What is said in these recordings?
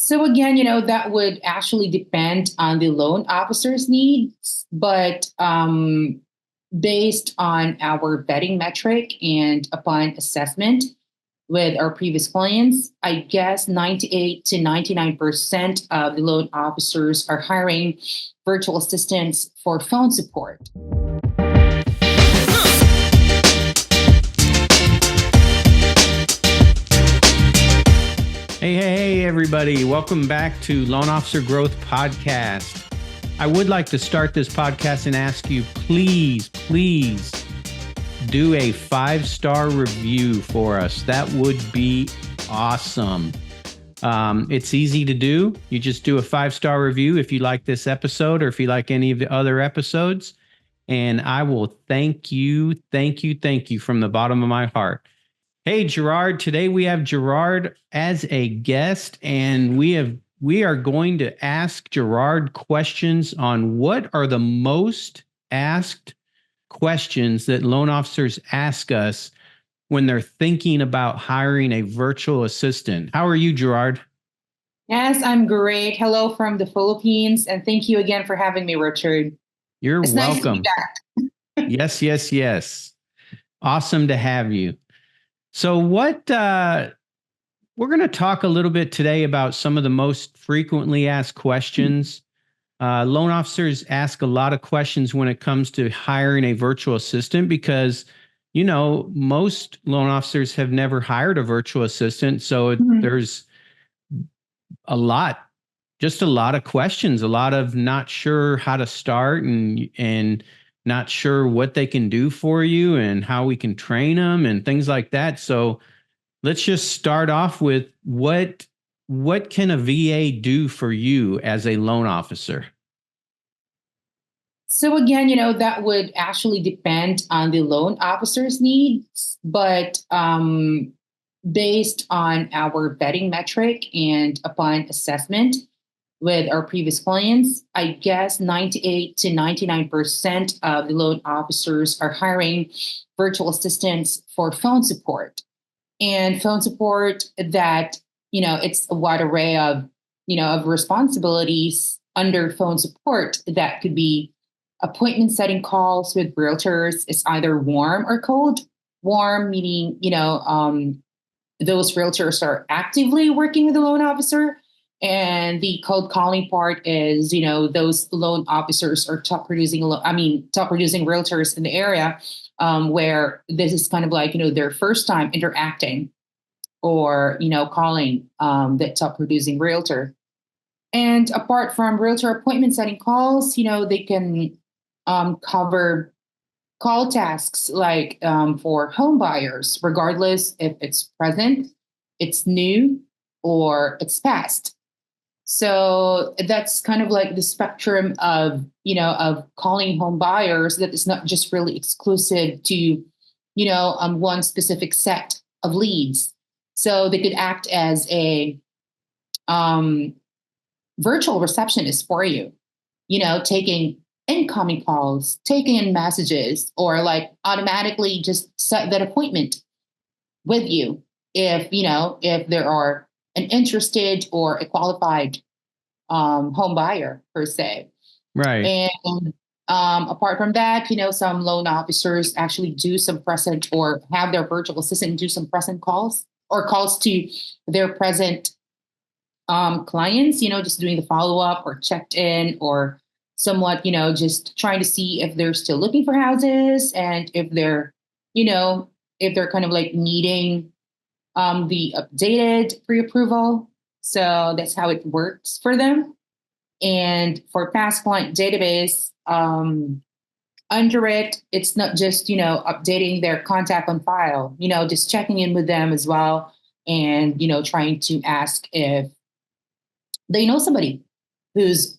So again, that would actually depend on the loan officer's needs, but based on our vetting metric and upon assessment with our previous clients, I guess 98 to 99% of the loan officers are hiring virtual assistants for phone support. Hey, everybody. Welcome back to Loan Officer Growth Podcast. I would like to start this podcast and ask you, please do a 5-star review for us. That would be awesome. It's easy to do. You just do a 5-star review if you like this episode or if you like any of the other episodes. And I will thank you from the bottom of my heart. Hey, Gerard, today we have Gerard as a guest, and we are going to ask Gerard questions on what are the most asked questions that loan officers ask us when they're thinking about hiring a virtual assistant. How are you, Gerard? Yes, I'm great. Hello from the Philippines, and thank you again for having me, Richard. You're it's welcome. Nice to be back. Yes. Awesome to have you. So we're going to talk a little bit today about some of the most frequently asked questions. Loan officers ask a lot of questions when it comes to hiring a virtual assistant because, most loan officers have never hired a virtual assistant. So there's a lot of questions, a lot of not sure how to start and not sure what they can do for you and how we can train them and things like that. So let's just start off with what can a VA do for you as a loan officer? So again, that would actually depend on the loan officer's needs, but based on our vetting metric and upon assessment with our previous clients, I guess 98 to 99% of the loan officers are hiring virtual assistants for phone support. And phone support that, it's a wide array of responsibilities under phone support that could be appointment setting calls with realtors. It's either warm or cold. Warm meaning, those realtors are actively working with the loan officer. And the cold calling part is, those loan officers are top producing realtors in the area where this is kind of like, their first time interacting or, calling that top producing realtor. And apart from realtor appointment setting calls, they can cover call tasks like for home buyers, regardless if it's present, it's new, or it's past. So that's kind of like the spectrum of calling home buyers that is not just really exclusive to, one specific set of leads. So they could act as a virtual receptionist for you, taking incoming calls, taking in messages, or like automatically just set that appointment with you if there are an interested or a qualified home buyer per se. Right. And apart from that, some loan officers actually do some present or have their virtual assistant do some present calls or calls to their present clients, just doing the follow-up or checked in or somewhat, just trying to see if they're still looking for houses and if they're kind of like needing the updated pre-approval. So that's how it works for them. And for past client database, under it, it's not just, updating their contact on file, just checking in with them as well. And, trying to ask if they know somebody who's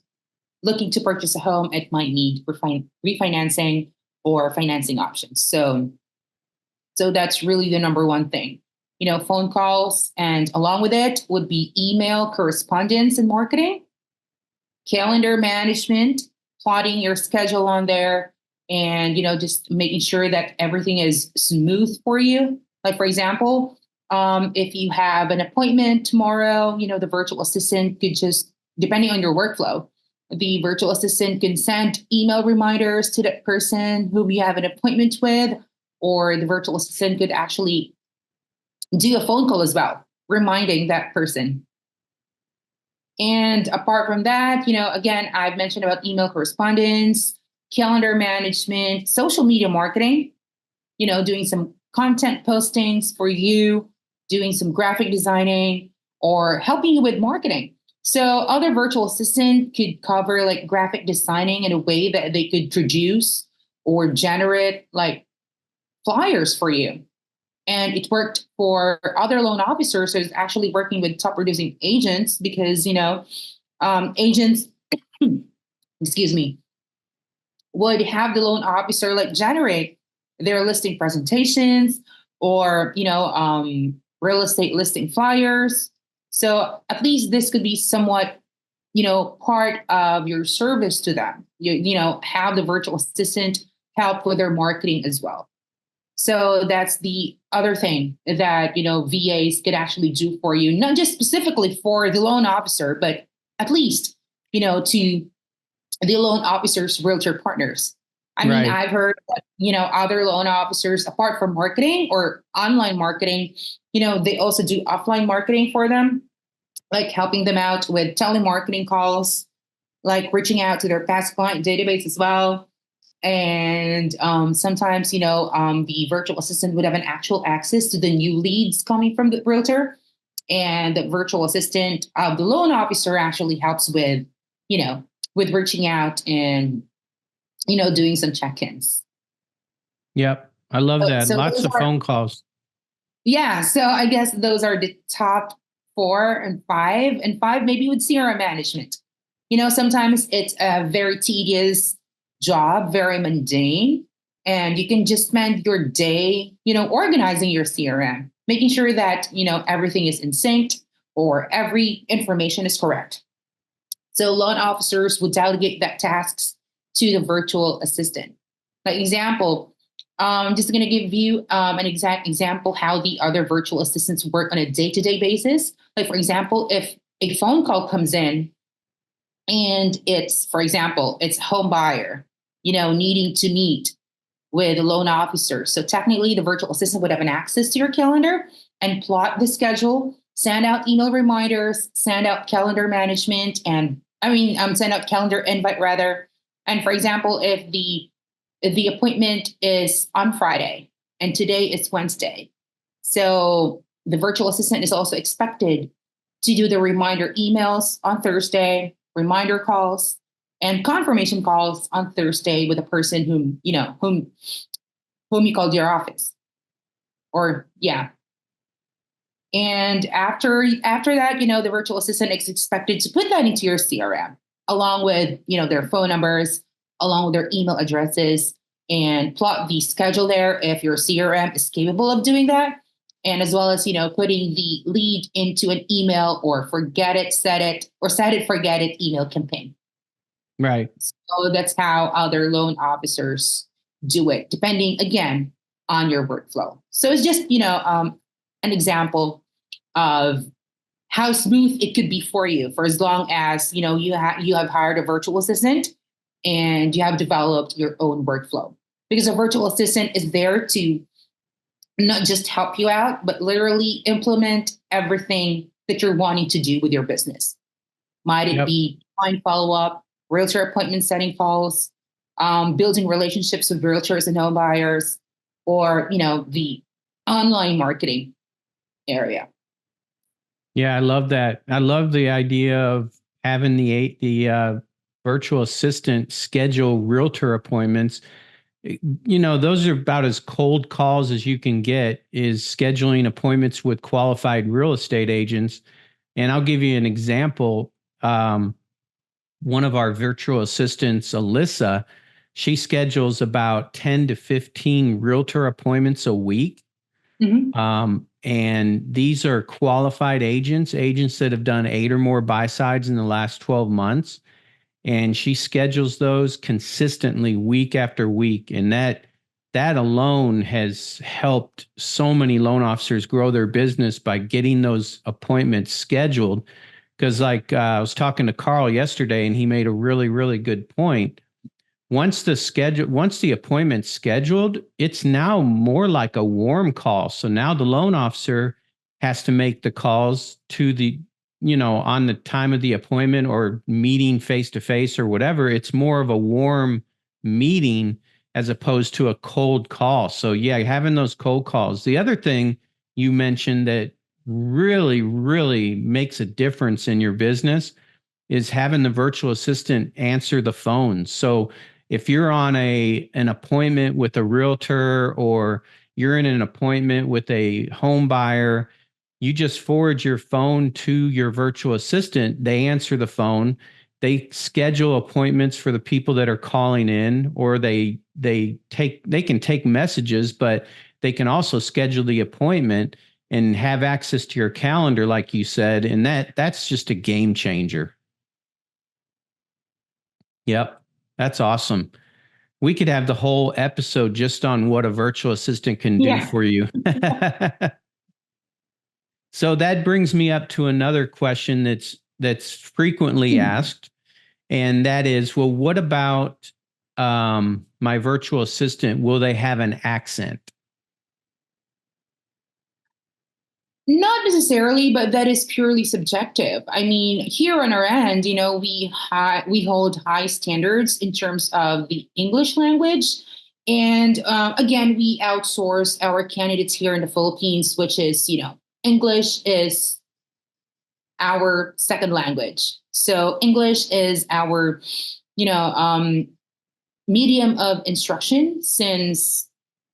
looking to purchase a home and might need refinancing or financing options. So that's really the number one thing. Phone calls, and along with it would be email correspondence and marketing, calendar management, plotting your schedule on there, and just making sure that everything is smooth for you. Like, for example, If you have an appointment tomorrow, the virtual assistant could just, depending on your workflow, the virtual assistant can send email reminders to that person whom you have an appointment with, or the virtual assistant could actually do a phone call as well, reminding that person. And apart from that, again, I've mentioned about email correspondence, calendar management, social media marketing, doing some content postings for you, doing some graphic designing, or helping you with marketing. So other virtual assistant could cover like graphic designing in a way that they could produce or generate like flyers for you. And it worked for other loan officers who's actually working with top producing agents because, agents, excuse me, would have the loan officer like generate their listing presentations or, real estate listing flyers. So at least this could be somewhat, part of your service to them. Have the virtual assistant help with their marketing as well. So that's the other thing that, VAs could actually do for you, not just specifically for the loan officer, but at least, to the loan officer's realtor partners. I mean, I've heard, other loan officers, apart from marketing or online marketing, they also do offline marketing for them, like helping them out with telemarketing calls, like reaching out to their past client database as well. And sometimes, the virtual assistant would have an actual access to the new leads coming from the realtor. And the virtual assistant of the loan officer actually helps with, with reaching out and, doing some check-ins. Yep. I love that. So lots of phone calls. Yeah. So I guess those are the top 4 and 5. And 5 maybe with CRM management. Sometimes it's a very tedious job, very mundane, and you can just spend your day, organizing your CRM, making sure that, everything is in sync or every information is correct. So loan officers will delegate that tasks to the virtual assistant. Like example, I'm just going to give you an exact example how the other virtual assistants work on a day-to-day basis. Like, for example, if a phone call comes in and it's, for example, it's a home buyer, needing to meet with a loan officer. So technically the virtual assistant would have an access to your calendar and plot the schedule, send out email reminders, send out calendar management, and send out calendar invite rather. And for example, if the appointment is on Friday and today is Wednesday, so the virtual assistant is also expected to do the reminder emails on Thursday, reminder calls, and confirmation calls on Thursday with a person whom you called your office. Or yeah. And after that, the virtual assistant is expected to put that into your CRM along with, their phone numbers, along with their email addresses, and plot the schedule there if your CRM is capable of doing that. And as well as, putting the lead into an email or forget it, set it, forget it email campaign. Right. So that's how other loan officers do it, depending, again, on your workflow. So it's just, an example of how smooth it could be for you for as long as, you have hired a virtual assistant and you have developed your own workflow. Because a virtual assistant is there to not just help you out, but literally implement everything that you're wanting to do with your business. Might it be client follow-up, realtor appointment setting calls, building relationships with realtors and home buyers, or, the online marketing area. Yeah, I love that. I love the idea of having the virtual assistant schedule realtor appointments. Those are about as cold calls as you can get, is scheduling appointments with qualified real estate agents. And I'll give you an example. One of our virtual assistants, Alyssa, she schedules about 10 to 15 realtor appointments a week. Mm-hmm. And these are qualified agents that have done 8 or more buy sides in the last 12 months. And she schedules those consistently week after week. And that that alone has helped so many loan officers grow their business by getting those appointments scheduled. Because I was talking to Carl yesterday, and he made a really, really good point. Once the appointment's scheduled, it's now more like a warm call. So now the loan officer has to make the calls to on the time of the appointment or meeting face to face or whatever. It's more of a warm meeting as opposed to a cold call. So yeah, having those cold calls. The other thing you mentioned that really, really makes a difference in your business is having the virtual assistant answer the phone. So if you're on an appointment with a realtor, or you're in an appointment with a home buyer, you just forward your phone to your virtual assistant. They answer the phone. They schedule appointments for the people that are calling in, or they can take messages, but they can also schedule the appointment and have access to your calendar, like you said. And that's just a game changer. Yep. That's awesome. We could have the whole episode just on what a virtual assistant can do for you. So that brings me up to another question that's frequently asked. And that is, well, what about my virtual assistant? Will they have an accent? Not necessarily, but that is purely subjective. I mean, here on our end, we hold high standards in terms of the English language. And again, we outsource our candidates here in the Philippines, which is, English is our second language. So English is our, medium of instruction since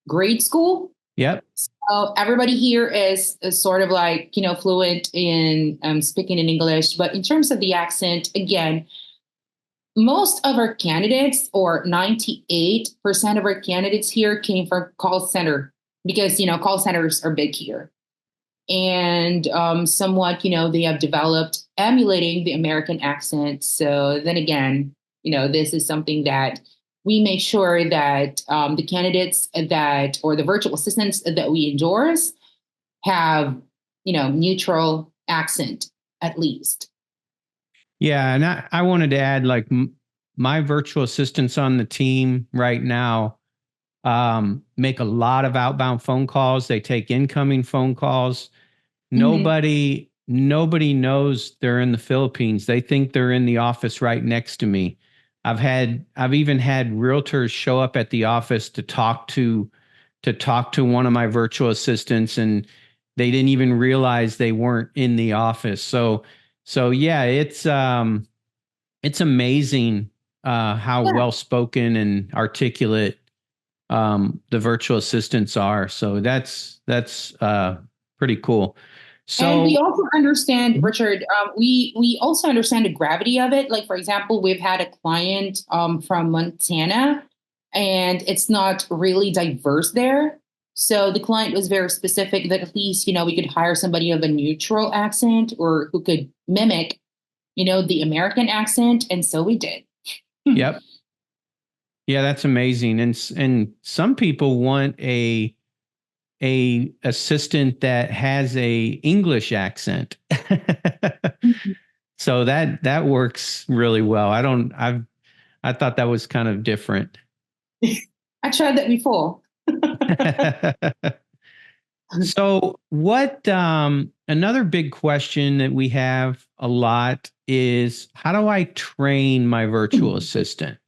grade school. Yep. So everybody here is sort of like, fluent in speaking in English. But in terms of the accent, again, most of our candidates, or 98% of our candidates here, came from call center, because, call centers are big here. And somewhat, they have developed emulating the American accent. So then again, this is something that we make sure that the candidates or the virtual assistants that we endorse have, neutral accent at least. Yeah. And I wanted to add, like, my virtual assistants on the team right now make a lot of outbound phone calls. They take incoming phone calls. Nobody knows they're in the Philippines. They think they're in the office right next to me. I've even had realtors show up at the office to talk to one of my virtual assistants, and they didn't even realize they weren't in the office. So yeah, it's amazing how well spoken and articulate the virtual assistants are. So that's pretty cool. So, and we also understand, Richard, we also understand the gravity of it. Like, for example, we've had a client from Montana, and it's not really diverse there. So the client was very specific that at least, we could hire somebody of a neutral accent, or who could mimic, the American accent. And so we did. Yep. Yeah, that's amazing. And some people want a assistant that has a English accent. So that works really well. I thought that was kind of different. I tried that before. So what another big question that we have a lot is, how do I train my virtual assistant?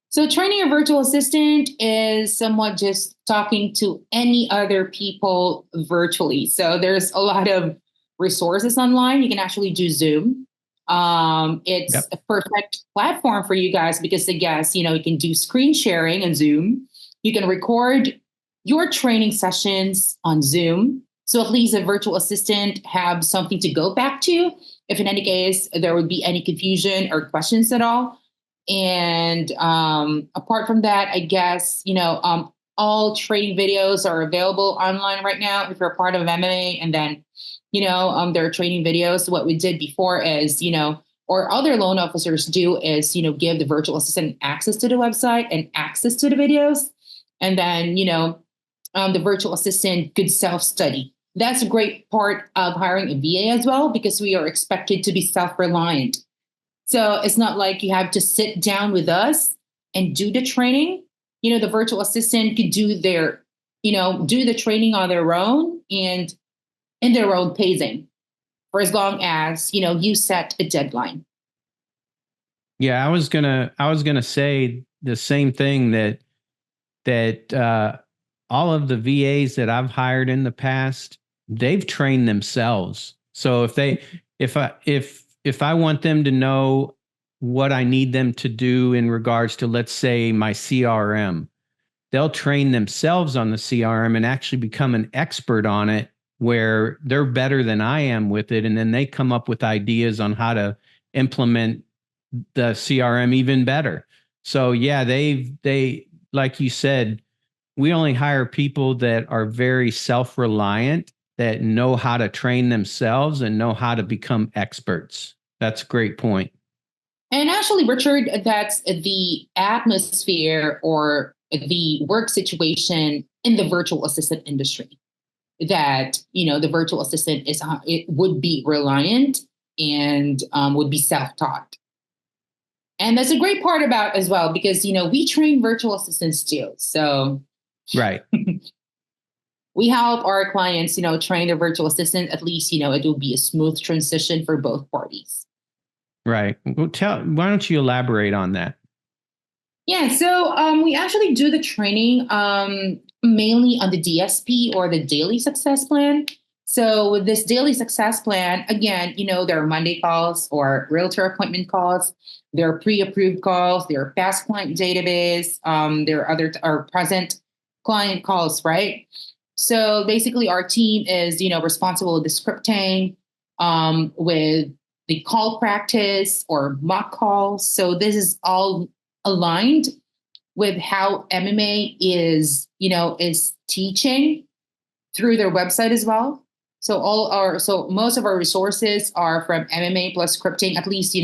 So training a virtual assistant is somewhat just talking to any other people virtually. So there's a lot of resources online. You can actually do Zoom. It's a perfect platform for you guys because, I guess, you can do screen sharing on Zoom. You can record your training sessions on Zoom. So at least a virtual assistant have something to go back to if in any case there would be any confusion or questions at all. And apart from that, I guess, all training videos are available online right now if you're a part of MMA. And then, there are training videos. What we did before is, or other loan officers do is, give the virtual assistant access to the website and access to the videos. And then, the virtual assistant could self-study. That's a great part of hiring a VA as well, because we are expected to be self-reliant. So it's not like you have to sit down with us and do the training. The virtual assistant could do the training on their own and in their own pacing, for as long as, you set a deadline. Yeah, I was gonna say the same thing, that all of the VAs that I've hired in the past, they've trained themselves. So if I want them to know what I need them to do in regards to, let's say, my CRM, they'll train themselves on the CRM and actually become an expert on it, where they're better than I am with it. And then they come up with ideas on how to implement the CRM even better. So yeah, they, like you said, we only hire people that are very self-reliant, that know how to train themselves and know how to become experts. That's a great point. And actually, Richard, that's the atmosphere or the work situation in the virtual assistant industry. That the virtual assistant it would be reliant and would be self-taught. And that's a great part about as well, because we train virtual assistants too. So Right. we help our clients, train their virtual assistant. At least it will be a smooth transition for both parties. Right. Well, why don't you elaborate on that? Yeah, so we actually do the training mainly on the DSP, or the daily success plan. So with this daily success plan, again, there are Monday calls or realtor appointment calls. There are pre-approved calls. There are past client database. There are other present client calls, right? So basically, our team is responsible with the scripting, with the call practice or mock calls. So this is all aligned with how MMA is teaching through their website as well. So most of our resources are from MMA plus scripting. At least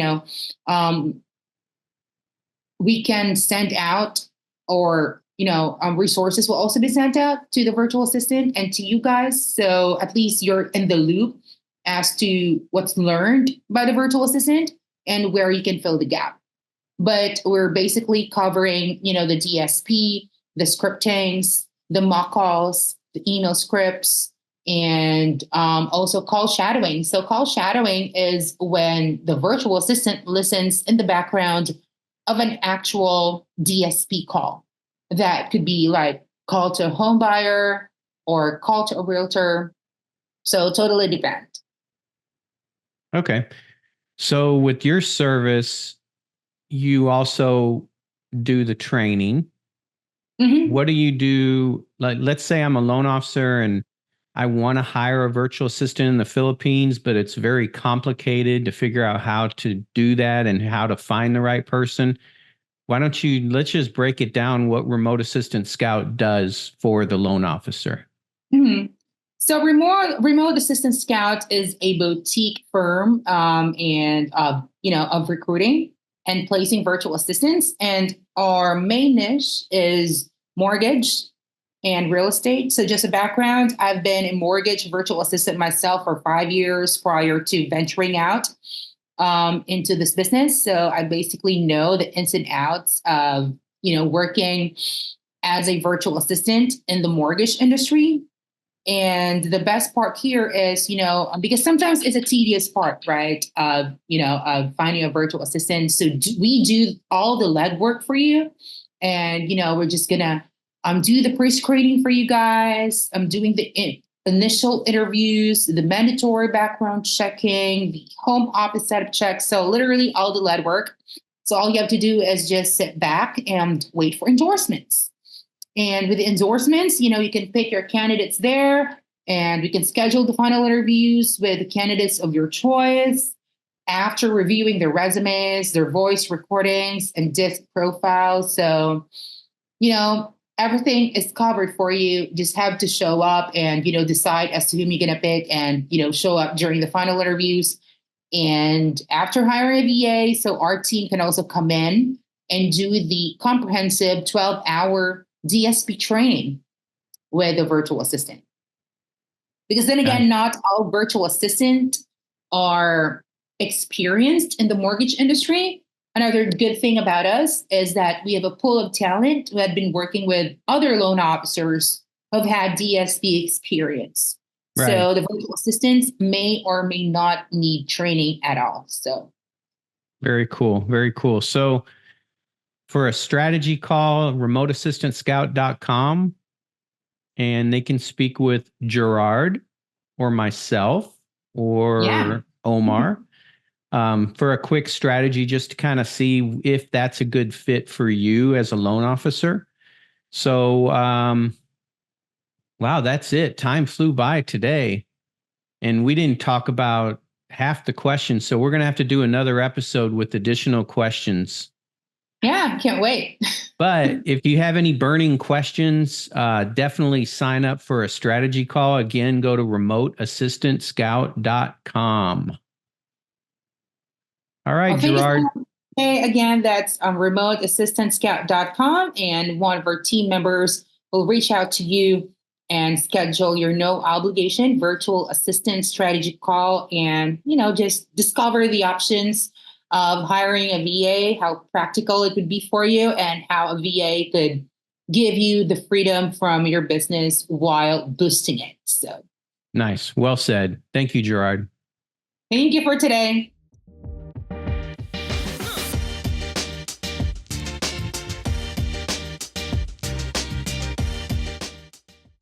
we can send out, or resources will also be sent out to the virtual assistant and to you guys. So at least you're in the loop as to what's learned by the virtual assistant and where you can fill the gap. But we're basically covering, the DSP, the scriptings, the mock calls, the email scripts, and also call shadowing. So call shadowing is when the virtual assistant listens in the background of an actual DSP call. That could be like call to a home buyer or call to a realtor. So totally depends. Okay. So with your service, you also do the training. Mm-hmm. What do you do? Like, let's say I'm a loan officer and I want to hire a virtual assistant in the Philippines, but it's very complicated to figure out how to do that and how to find the right person. Let's just break it down, what Remote Assistant Scout does for the loan officer. Mm-hmm. So Remote Assistant Scout is a boutique firm of recruiting and placing virtual assistants. And our main niche is mortgage and real estate. So just a background, I've been a mortgage virtual assistant myself for 5 years prior to venturing out into this business. So I basically know the ins and outs of, working as a virtual assistant in the mortgage industry. And the best part here is, because sometimes it's a tedious part, right? Of finding a virtual assistant. So we do all the legwork for you. And, we're just going to do the pre-screening for you guys. I'm doing the initial interviews, the mandatory background checking, the home office setup check. So literally all the legwork. So all you have to do is just sit back and wait for endorsements. And with the endorsements, you can pick your candidates there, and we can schedule the final interviews with the candidates of your choice after reviewing their resumes, their voice recordings, and disc profiles. So, everything is covered for you. Just have to show up and, decide as to whom you're going to pick and, show up during the final interviews. And after hiring a VA, so our team can also come in and do the comprehensive 12-hour DSP training with a virtual assistant. Because then again, Nice. not all virtual assistants are experienced in the mortgage industry. Another good thing about us is that we have a pool of talent who had been working with other loan officers who have had DSP experience. Right. So the virtual assistants may or may not need training at all. So Very cool. Very cool. So for a strategy call, remoteassistantscout.com, and they can speak with Gerard or myself yeah. or Omar for a quick strategy, just to kind of see if that's a good fit for you as a loan officer. So, wow, that's it. Time flew by today, and we didn't talk about half the questions. So we're going to have to do another episode with additional questions. Yeah, can't wait. But if you have any burning questions, definitely sign up for a strategy call. Again, go to remoteassistantscout.com. All right, Well, thank you so Gerard. much. Okay, again, that's remoteassistantscout.com, and one of our team members will reach out to you and schedule your no obligation virtual assistant strategy call, and just discover the options of hiring a VA, how practical it would be for you, and how a VA could give you the freedom from your business while boosting it. So Nice. Well said. Thank you, Gerard. thank you for today.